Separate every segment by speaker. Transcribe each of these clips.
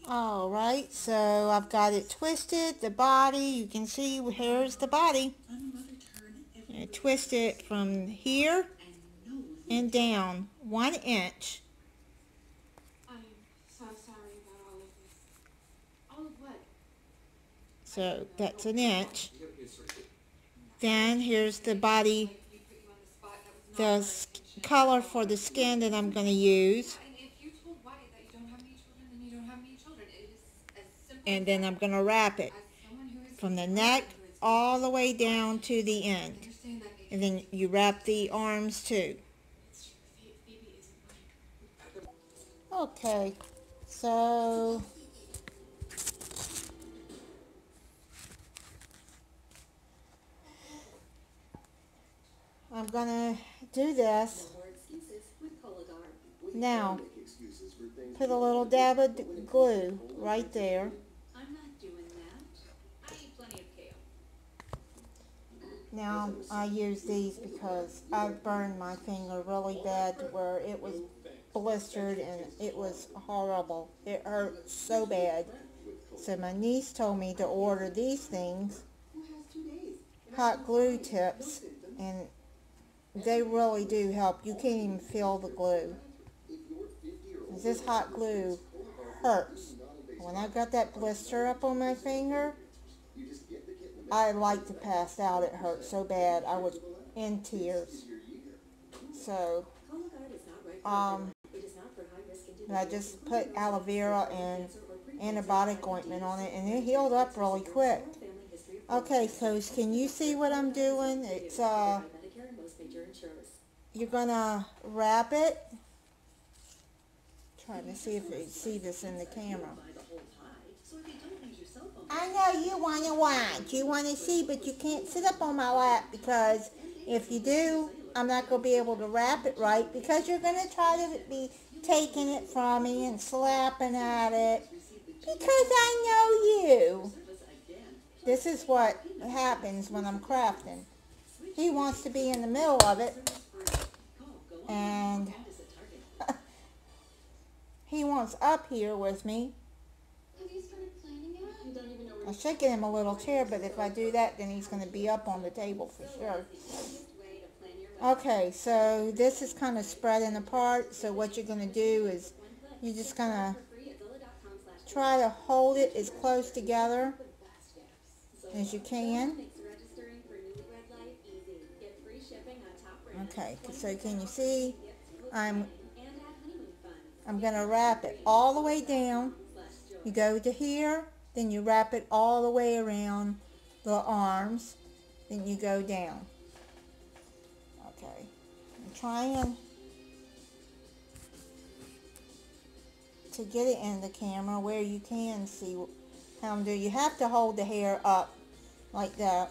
Speaker 1: Alright, so I've got it twisted, the body, you can see here's the body. And twist it from here and down 1 inch.
Speaker 2: I'm so sorry about all of this. All of what?
Speaker 1: So that's 1 inch. Then here's the body, the color for the skin that I'm going to use.
Speaker 2: And if you told Wyatt that you don't have any children, then you don't have any children. It is as simple
Speaker 1: And then I'm going to wrap it from the neck all the way down to the end. And then you wrap the arms too. Okay, so I'm gonna do this. Now, put a little dab of glue right there.
Speaker 2: I'm not doing that. I eat plenty of kale.
Speaker 1: Now, I use these because I burned my finger really bad to where it was blistered and it was horrible. It hurt so bad. So my niece told me to order these things, hot glue tips, and they really do help. You can't even feel the glue. This hot glue hurts. When I got that blister up on my finger, I like to pass out. It hurt so bad. I was in tears. So, I just put aloe vera and antibiotic ointment on it, and it healed up really quick. Okay, so can you see what I'm doing? It's you're gonna wrap it. Trying to see if you see this in the camera. I know you want to watch. You want to see, but you can't sit up on my lap because if you do, I'm not going to be able to wrap it right because you're going to try to be taking it from me and slapping at it because I know you. This is what happens when I'm crafting. He wants to be in the middle of it, and he wants up here with me.
Speaker 2: Have you started planning yet?
Speaker 1: I should get him a little chair, but if I do that, then he's going to be up on the table for sure. Okay, so this is kind of spreading apart, so what you're going to do is you're just going to try to hold it as close together as you can. Okay, so can you see? I'm going to wrap it all the way down. You go to here, then you wrap it all the way around the arms, then you go down. Okay, I'm trying to get it in the camera where you can see how I'm doing. You have to hold the hair up like that,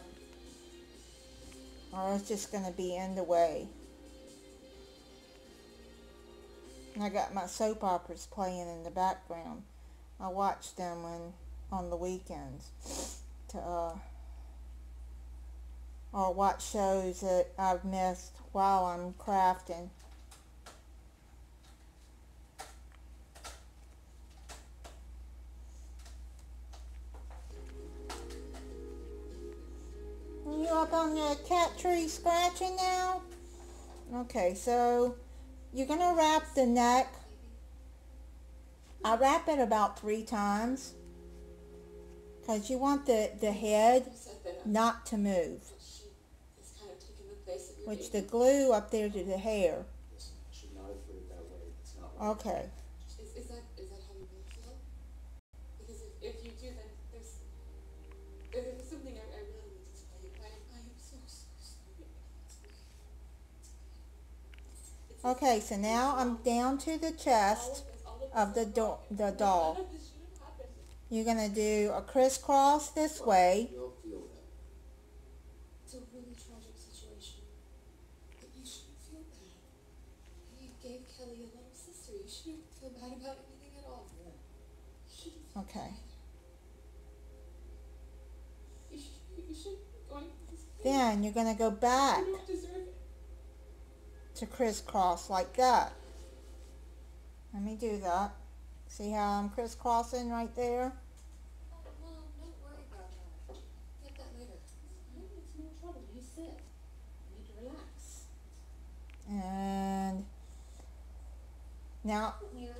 Speaker 1: or it's just going to be in the way. And I got my soap operas playing in the background. I watch them on the weekends to or watch shows that I've missed while I'm crafting. Are you up on the cat tree scratching now? Okay, so you're going to wrap the neck. I wrap it about 3 times because you want the head not to move, which the glue up there to the hair. Okay.
Speaker 2: Is that how you really feel? Because if you do, then there's something I really need to tell you. I am so sorry.
Speaker 1: Okay, so now I'm down to the chest of the doll. You're going to do a crisscross this way.
Speaker 2: It's a really tragic situation. But you shouldn't feel bad. You gave Kelly a little sister. You shouldn't feel bad about anything at all. You shouldn't feel
Speaker 1: Okay.
Speaker 2: bad. You should go on this thing.
Speaker 1: Then you're going to go back
Speaker 2: You don't deserve it.
Speaker 1: to crisscross like that. Let me do that See how I'm crisscrossing right there?
Speaker 2: Oh, Mom, don't worry about that. Get that later. No, it's no trouble. You sit. You need to relax.
Speaker 1: And now
Speaker 2: Weird.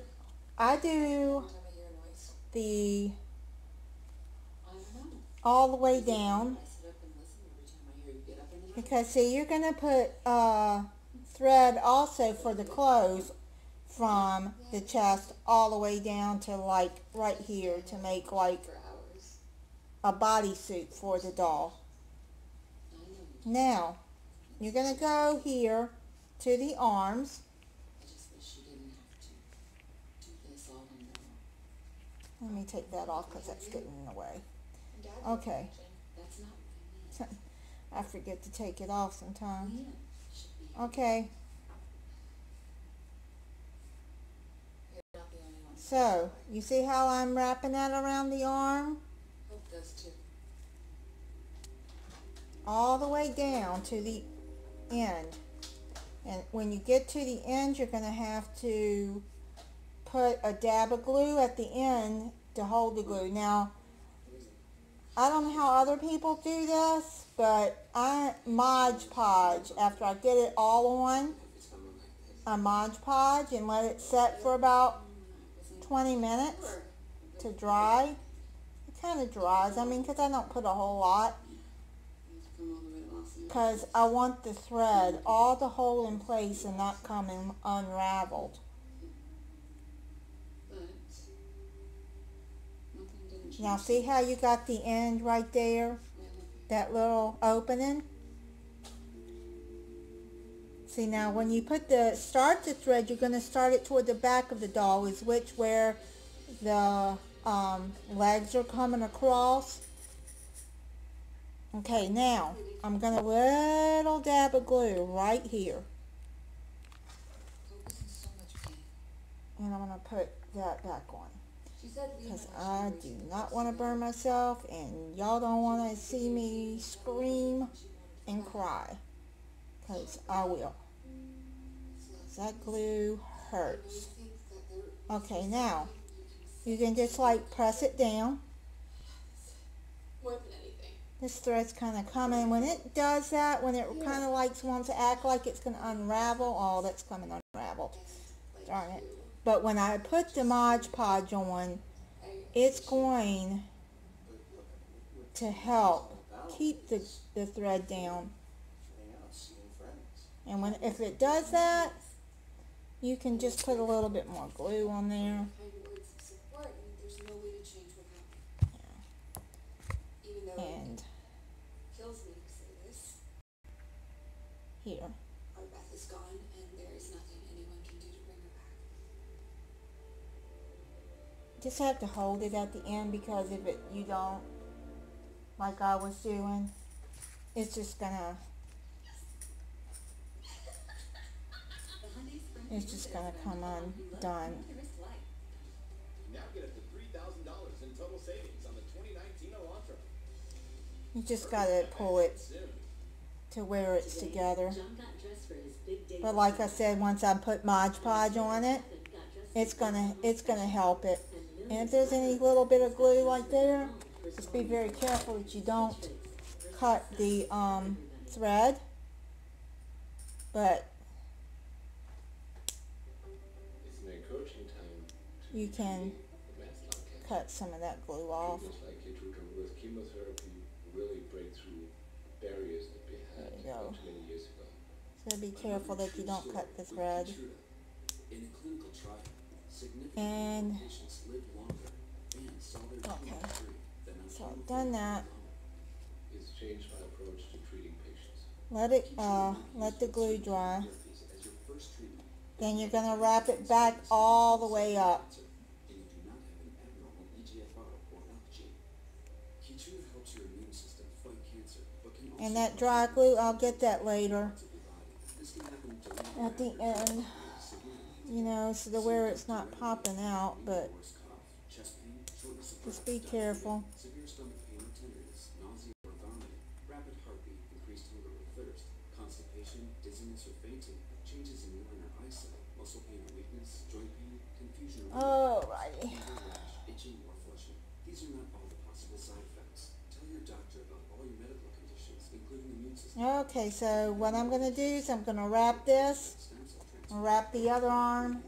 Speaker 1: I do
Speaker 2: Time of year noise.
Speaker 1: the
Speaker 2: I don't know.
Speaker 1: all the way down,
Speaker 2: I sit up and listen every time I hear you get up in the night.
Speaker 1: because see, you're going to put thread also for the clothes from the chest all the way down to like right here to make like
Speaker 2: For hours.
Speaker 1: a bodysuit for the doll.
Speaker 2: I know you.
Speaker 1: Now you're going to go here to the arms.
Speaker 2: I just wish you didn't have to do this all on your own.
Speaker 1: Let me take that off because that's getting in the way.
Speaker 2: Dad,
Speaker 1: Okay.
Speaker 2: that's not what I meant.
Speaker 1: I forget to take it off sometimes.
Speaker 2: Leah should be.
Speaker 1: Okay,
Speaker 2: You're not the only one.
Speaker 1: so you see how I'm wrapping that around the arm?
Speaker 2: Hope does too.
Speaker 1: All the way down to the end. And when you get to the end, you're going to have to put a dab of glue at the end to hold the glue. Now, I don't know how other people do this, but I Mod Podge. After I get it all on, I Mod Podge and let it set for about 20 minutes to dry. It kind of dries, I mean, because I don't put a whole lot. Because I want the thread all to hold in place and not come unraveled. Now see how you got the end right there? That little opening? See, now when you start the thread, you're going to start it toward the back of the doll, is where the legs are coming across. Okay, now I'm going to little dab of glue right here. And I'm going to put that back on. Because I do not want to burn myself, and y'all don't want to see me scream and cry. Because I will. That glue hurts. Okay, now you can just like press it down.
Speaker 2: More than anything.
Speaker 1: This thread's kind of coming. When it does that, when it kind of like wants to act like it's going to unravel, oh, that's coming unraveled. Darn it. But when I put the Mod Podge on, it's going to help keep the thread down. And if it does that, you can just put a little bit more glue on there. And here.
Speaker 2: Our Beth is gone, and there is nothing anyone can do to bring her back.
Speaker 1: Just have to hold it at the end, because if you don't, like I was doing, it's just gonna come undone.
Speaker 3: Now get up to $3,000 in total savings on the 2019 Elantra.
Speaker 1: You just gotta pull it to where it's together. But like I said, once I put Mod Podge on it, it's gonna help it. And if there's any little bit of glue like there, just be very careful that you don't cut the thread. But you can cut some of that glue off. There you go. So be careful that you don't cut the thread. And okay, so I've done that. Let the glue dry. Then you're going to wrap it back all the way up. And that dry glue, I'll get that later at the end, you know, so to where it's not popping out, but just be careful.
Speaker 4: agitation, dizziness, or fainting, changes in urine or eyesight, muscle pain or weakness, joint pain, confusion or
Speaker 1: Alrighty.
Speaker 4: fever, rash, itching, or flushing. These are not all the possible side effects. Tell your doctor about all your medical conditions, including immune system.
Speaker 1: Okay, so what I'm going to do is I'm going to wrap this, wrap the other arm,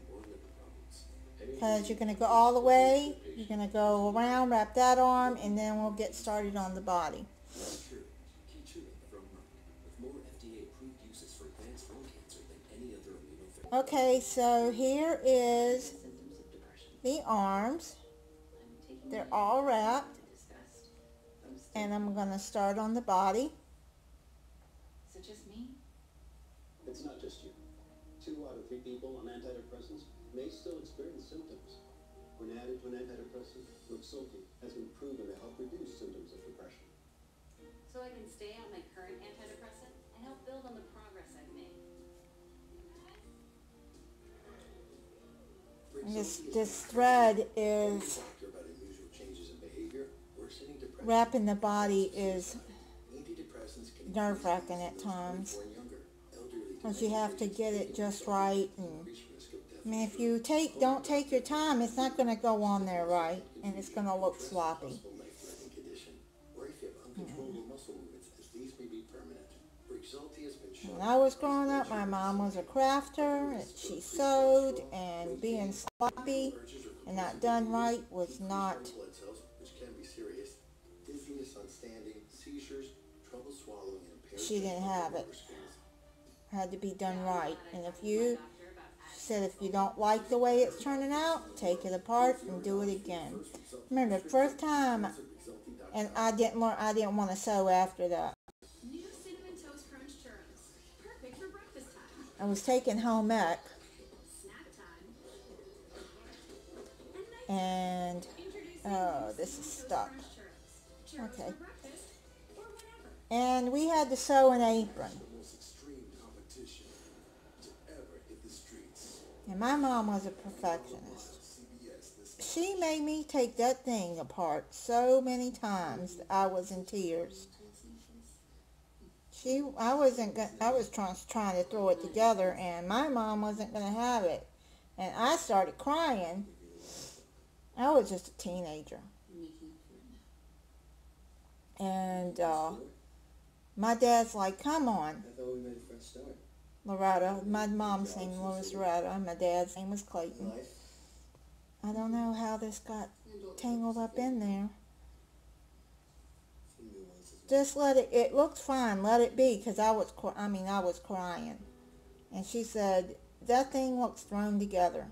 Speaker 1: because you're going to go all the way, you're going to go around, wrap that arm, and then we'll get started on the body. Okay, so here is the arms. They're all wrapped, and I'm going to start on the body.
Speaker 5: Is it just me?
Speaker 6: It's not just you. 2 out of 3 people on antidepressants may still experience symptoms. When added to an antidepressant, Rexulti has been proven to help reduce symptoms of depression.
Speaker 5: So I can stay on my current antidepressant and help build on the progress I've made.
Speaker 1: This thread is wrapping the body is nerve-wracking at times, because you have to get it just right. And I mean, if you don't take your time, it's not going to go on there right, and it's going to look sloppy. When I was growing up, my mom was a crafter, and she sewed, and being sloppy and not done right was not. She didn't have it. It had to be done right. And she said, if you don't like the way it's turning out, take it apart and do it again. Remember the first time, and I didn't want to sew after that.
Speaker 5: New cinnamon toast crunch churros. Perfect for breakfast time.
Speaker 1: I was taking home ec,
Speaker 5: Snack time.
Speaker 1: and oh, this is stuck. Okay. And we had to sew an apron. And my mom was a perfectionist. She made me take that thing apart so many times that I was in tears. I was trying to throw it together, and my mom wasn't going to have it. And I started crying. I was just a teenager. And my dad's like, come on.
Speaker 6: I thought we made a fresh start.
Speaker 1: Loretta. My mom's name was Loretta, and my dad's name was Clayton. I don't know how this got tangled up in there. Just let it looks fine, let it be, because I was crying. And she said, that thing looks thrown together.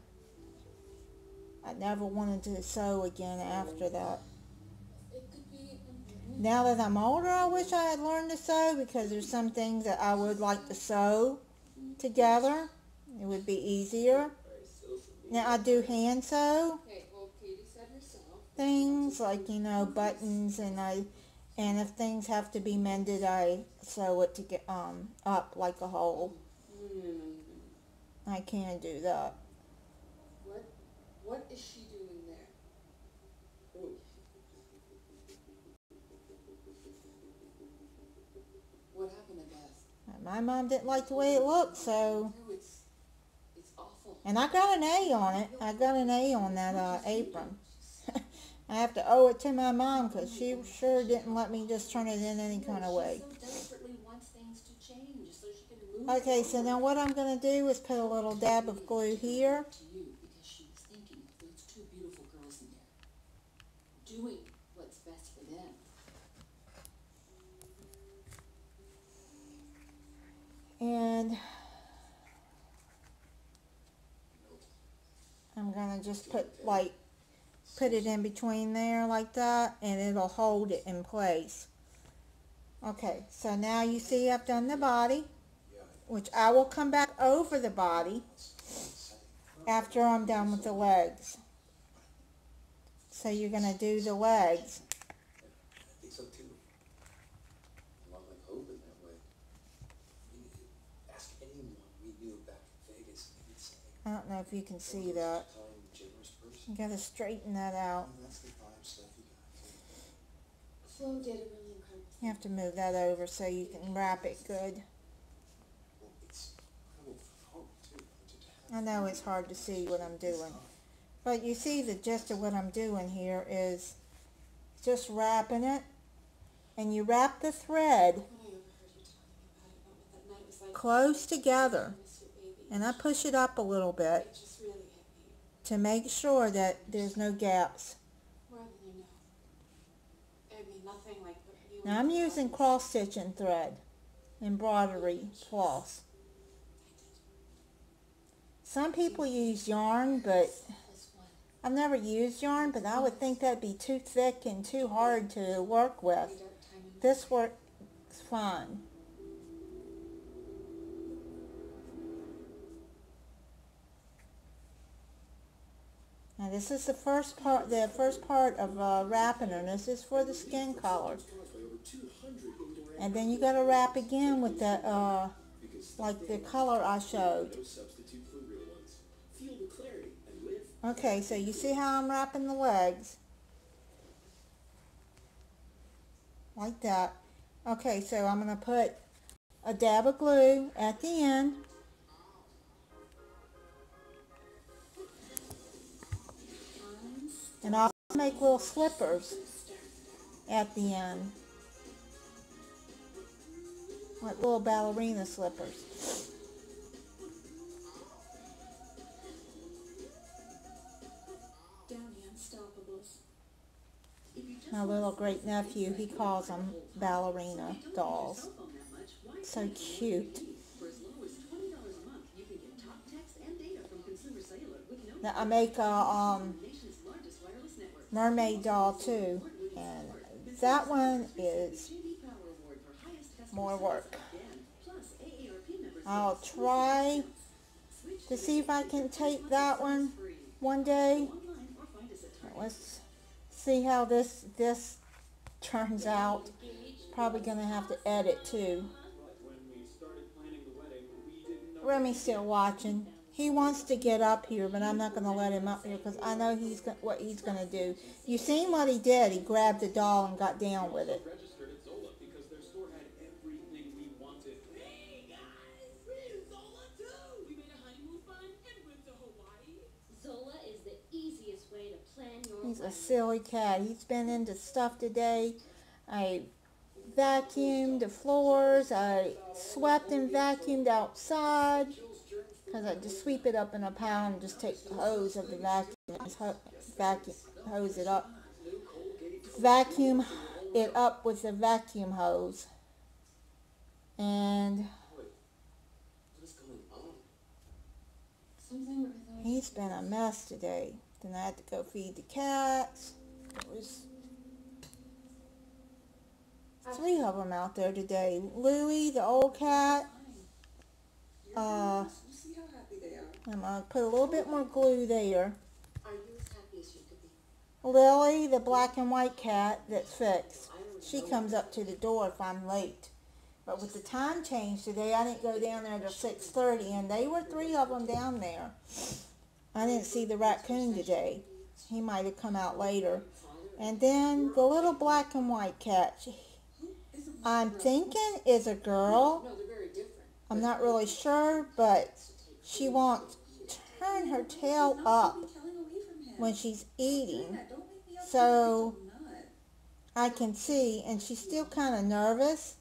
Speaker 1: I never wanted to sew again after that. Now that I'm older, I wish I had learned to sew, because there's some things that I would like to sew together. It would be easier. Now I do hand sew things like, buttons, and if things have to be mended, I sew it to get up like a hole. I can do that.
Speaker 2: What is she doing there? What happened to Beth?
Speaker 1: My mom didn't like the way it looked, so.
Speaker 2: It's awful.
Speaker 1: And I got an A on it. I got an A on that apron. I have to owe it to my mom, because she sure didn't let me just turn it in any kind of way. Okay, so now what I'm going to do is put a little dab of glue here.
Speaker 2: Doing what's best for them.
Speaker 1: And I'm going to just put it in between there like that, and it'll hold it in place. Okay, so now you see I've done the body, which I will come back over the body after I'm done with the legs. So you're going to do the legs.
Speaker 6: I think so too. A lot like hope in that way. Ask anyone we knew back in Vegas, and they'd say,
Speaker 1: I don't know if you can see that. You got to straighten that out.
Speaker 6: That's the vibe stuff you got.
Speaker 2: Flo did a really incredible thing.
Speaker 1: You have to move that over so you can wrap it good. I know it's hard to see what I'm doing, but you see the gist of what I'm doing here is just wrapping it, and you wrap the thread
Speaker 2: When I overheard you talking about what that night was like,
Speaker 1: close together,
Speaker 2: I miss your baby.
Speaker 1: and I push it up a little bit
Speaker 2: It just really hit me.
Speaker 1: to make sure that there's no gaps.
Speaker 2: More than you know. I mean, nothing like what you
Speaker 1: Now I'm using cross-stitching thread, embroidery floss. Some people use yarn, but I've never used yarn, but I would think that'd be too thick and too hard to work with. This works fine. Now this is the first part of wrapping her, and this is for the skin color. And then you gotta wrap again with that, like the color I showed. Okay, so you see how I'm wrapping the legs? Like that. Okay, so I'm gonna put a dab of glue at the end. And I'll make little slippers at the end. Like little ballerina slippers. My little great nephew, he calls them ballerina dolls. So cute. Now I make a mermaid doll too, and that one is more work. I'll try to see if I can tape that one day. Let's see how this turns out. Probably gonna have to edit too. Remy's still watching. He wants to get up here, but I'm not going to let him up here because I know what he's going to do. You seen what he did. He grabbed the doll and got down with it. He's a silly cat. He's been into stuff today. I vacuumed the floors. I swept and vacuumed outside. Because I just sweep it up in a pile and just take the hose of the vacuum, hose it up. Vacuum it up with the vacuum hose. And he's been a mess today. Then I had to go feed the cats. There was 3 of them out there today. Louie, the old cat. I'm going to put a little bit more glue there.
Speaker 2: Are you as happy as you could be?
Speaker 1: Lily, the black and white cat that's fixed. She comes up to the door if I'm late. But with the time change today, I didn't go down there till 6:30, and they were 3 of them down there. I didn't see the raccoon today. He might have come out later. And then the little black and white cat, I'm thinking is a girl. I'm not really sure, but she won't turn her tail up when she's eating. So I can see, and she's still kind of nervous.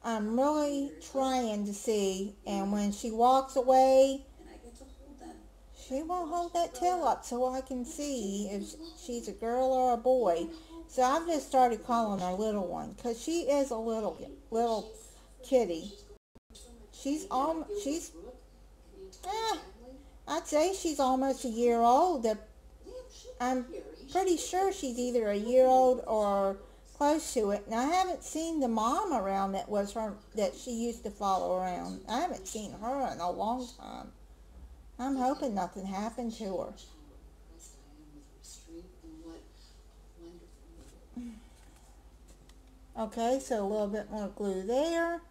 Speaker 1: I'm really trying to see, and when she walks away, she won't hold that tail up so I can see if she's a girl or a boy. So I've just started calling her little one, because she is a little kitty. I'd say she's almost a year old. I'm pretty sure she's either a year old or close to it. And I haven't seen the mom around that she used to follow around. I haven't seen her in a long time. I'm hoping nothing happened to her. Okay, so a little bit more glue there.